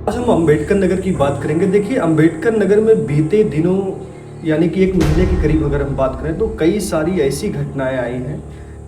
आज हम अम्बेडकर नगर की बात करेंगे। देखिए, अम्बेडकर नगर में बीते दिनों यानी कि 1 महीने के करीब अगर हम बात करें तो कई सारी ऐसी घटनाएँ आई हैं,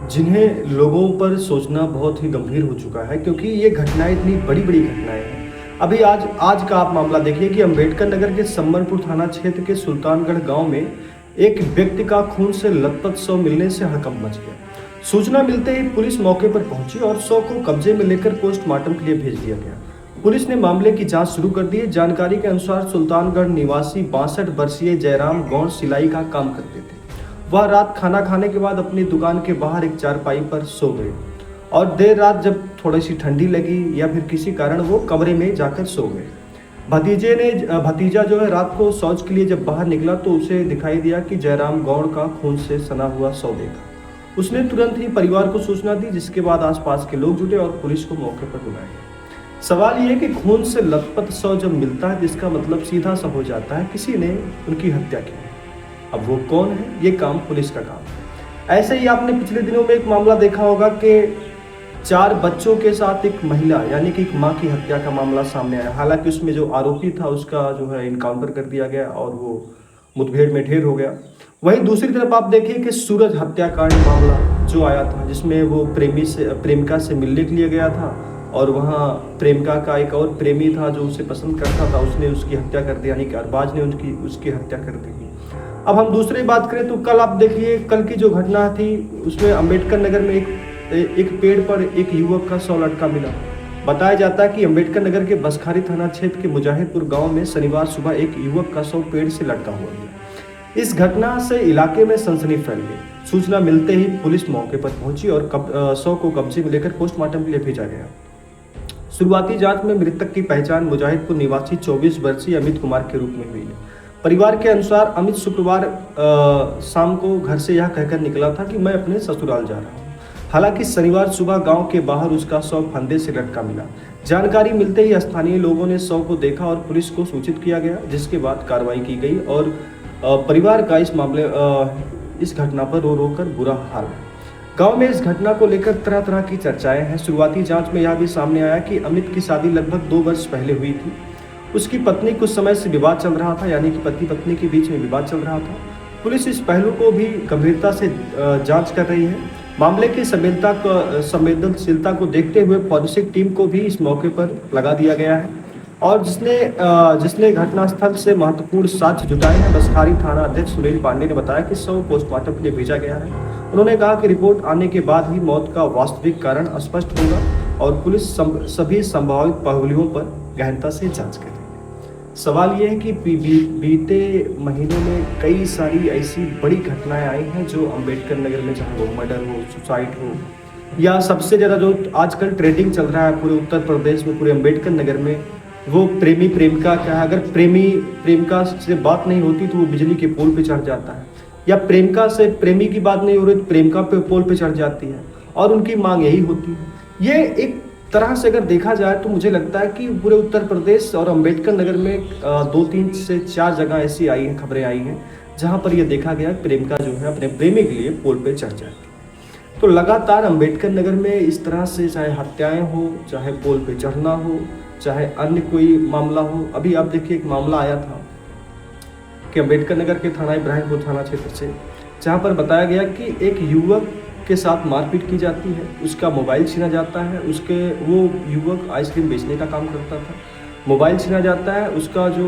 जिन्हें लोगों पर सोचना बहुत ही गंभीर हो चुका है, क्योंकि ये घटनाएँ इतनी बड़ी-बड़ी घटनाएँ हैं। अभी आज आज का आप मामला देखिए कि अम्बेडकर नगर के सम्मनपुर थाना क्षेत्र के सुल्तानगढ़ गाँव में एक व्यक्ति का खून से लथपथ शव मिलने से हड़कंप मच गया। सूचना मिलते ही पुलिस मौके पर पहुंची और शव को कब्जे में लेकर पोस्टमार्टम के लिए भेज दिया गया। पुलिस ने मामले की जांच शुरू कर दी है। जानकारी के अनुसार सुल्तानगढ़ निवासी 62 वर्षीय जयराम गौड़ सिलाई का काम करते थे। वह रात खाना खाने के बाद अपनी दुकान के बाहर एक चारपाई पर सो गए और देर रात जब थोड़ी सी ठंडी लगी या फिर किसी कारण वो कमरे में जाकर सो गए। भतीजा जो है रात को शौच के लिए जब बाहर निकला तो उसे दिखाई दिया कि जयराम गौड़ का खून से सना हुआ शव देखा। उसने तुरंत ही परिवार को सूचना दी, जिसके बाद आसपास के लोग जुटे और पुलिस को मौके पर बुलाया। सवाल ये है कि खून से लथपथ शव जब मिलता है, जिसका मतलब सीधा सा हो जाता है किसी ने उनकी हत्या की है। अब वो कौन है, ये काम पुलिस का काम है। ऐसे ही आपने पिछले दिनों में एक मामला देखा होगा कि 4 बच्चों के साथ एक महिला यानी कि एक माँ की हत्या का मामला सामने आया। हालांकि उसमें जो आरोपी था उसका जो है इनकाउंटर कर दिया गया और वो मुठभेड़ में ढेर हो गया। वहीं दूसरी तरफ आप देखिए कि सूरज हत्याकांड मामला जो आया था, जिसमें वो प्रेमिका से मिलने के लिए गया था और वहाँ प्रेमिका का एक और प्रेमी था जो उसे पसंद करता था, उसने उसकी हत्या कर दी, यानी कि अरबाज ने उसकी हत्या कर दी। अब हम दूसरी बात करें तो कल आप देखिए, कल की जो घटना थी उसमें अम्बेडकर नगर में एक पेड़ पर एक युवक का शव लटका मिला। बताया जाता है कि अम्बेडकर नगर के बसखारी थाना क्षेत्र के मुजाहिदपुर गांव में शनिवार सुबह एक युवक का शव पेड़ से लटका हुआ मिला। इस घटना से इलाके में सनसनी फैल गई। सूचना मिलते ही पुलिस मौके पर पहुंची और शव को कब्जे में लेकर पोस्टमार्टम के लिए भेजा गया। शुरुआती जांच में मृतक की पहचान मुजाहिदपुर निवासी 24 वर्षीय अमित कुमार के रूप में हुई है। परिवार के अनुसार अमित शुक्रवार शाम को घर से यह कहकर निकला था कि मैं अपने ससुराल जा रहा हूँ। हालांकि शनिवार सुबह गांव के बाहर उसका शव फंदे से लटका मिला। जानकारी मिलते ही स्थानीय लोगों ने शव को देखा और पुलिस को सूचित किया गया, जिसके बाद कार्रवाई की गई और परिवार का इस घटना पर रो रो कर बुरा हाल है। गांव में इस घटना को लेकर तरह तरह की चर्चाएं हैं। शुरुआती जांच में यह भी सामने आया कि अमित की शादी लगभग 2 वर्ष पहले हुई थी। उसकी पत्नी कुछ समय से विवाद चल रहा था, यानी कि पति पत्नी के बीच में विवाद चल रहा था। पुलिस इस पहलू को भी गंभीरता से जांच कर रही है। मामले की संवेदनशीलता को देखते हुए फॉरेंसिक टीम को भी इस मौके पर लगा दिया गया है और जिसने घटनास्थल से महत्वपूर्ण साक्ष्य जुटाए हैं। बसखारी थाना अध्यक्ष सुनील पांडे ने बताया कि शव पोस्टमार्टम के लिए भेजा गया है। उन्होंने कहा कि रिपोर्ट आने के बाद ही मौत का वास्तविक कारण स्पष्ट होगा और पुलिस सभी संभावित पहलुओं पर गहनता से जांच करेगी। सवाल यह है कि बीते महीनों में कई सारी ऐसी बड़ी घटनाएं आई हैं जो अम्बेडकर नगर में, चाहे वो मर्डर हो, सुसाइड हो, या सबसे ज़्यादा जो आजकल ट्रेंडिंग चल रहा है पूरे उत्तर प्रदेश में, पूरे अम्बेडकर नगर में, वो प्रेमी प्रेमिका क्या है। अगर प्रेमिका से बात नहीं होती तो वो बिजली के पोल पे चढ़ जाता है, या प्रेमिका से प्रेमी की बात नहीं हो रही तो प्रेमिका पे पोल पे चढ़ जाती है और उनकी मांग यही होती है। ये एक तरह से अगर देखा जाए तो मुझे लगता है कि पूरे उत्तर प्रदेश और अम्बेडकर नगर में 2-3 से 4 जगह ऐसी आई हैं, खबरें आई हैं, जहाँ पर यह देखा गया प्रेमिका जो है अपने प्रेमी के लिए पोल पे चढ़ जाती है। तो लगातार अम्बेडकर नगर में इस तरह से चाहे हत्याएं हो, चाहे पोल पे चढ़ना हो, चाहे अन्य कोई मामला हो। अभी आप देखिए, एक मामला आया था कि अम्बेडकर नगर के थाना इब्राहिमपुर थाना क्षेत्र से, जहां पर बताया गया कि एक युवक के साथ मारपीट की जाती है, उसका मोबाइल छीना जाता है। वो युवक आइसक्रीम बेचने का काम करता था, मोबाइल छीना जाता है। उसका जो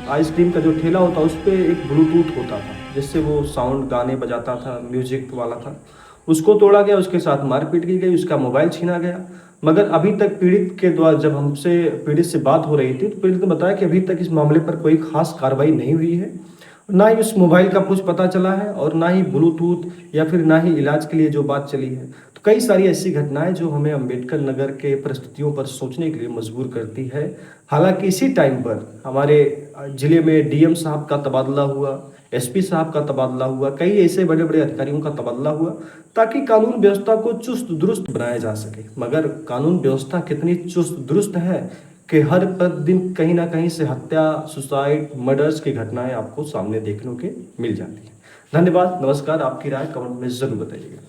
आइसक्रीम का जो ठेला होता है उस पर एक ब्लूटूथ होता था, जिससे वो साउंड गाने बजाता था, म्यूजिक वाला था। उसको तोड़ा गया, उसके साथ मारपीट की गई, उसका मोबाइल छीना गया। मगर अभी तक पीड़ित के द्वारा जब हमसे पीड़ित से बात हो रही थी तो पीड़ित ने बताया कि अभी तक इस मामले पर कोई खास कार्रवाई नहीं हुई है, ना ही उस मोबाइल का कुछ पता चला है और ना ही ब्लूटूथ या फिर ना ही इलाज के लिए जो बात चली है। तो कई सारी ऐसी घटनाएं जो हमें अम्बेडकर नगर के परिस्थितियों पर सोचने के लिए मजबूर करती है। हालांकि इसी टाइम पर हमारे जिले में डीएम साहब का तबादला हुआ, एसपी साहब का तबादला हुआ, कई ऐसे बड़े बड़े अधिकारियों का तबादला हुआ ताकि कानून व्यवस्था को चुस्त दुरुस्त बनाया जा सके। मगर कानून व्यवस्था कितनी चुस्त दुरुस्त है कि हर प्रतिदिन कहीं ना कहीं से हत्या, सुसाइड, मर्डर्स की घटनाएं आपको सामने देखने के मिल जाती हैं। धन्यवाद, नमस्कार। आपकी राय कमेंट में जरूर बताइएगा।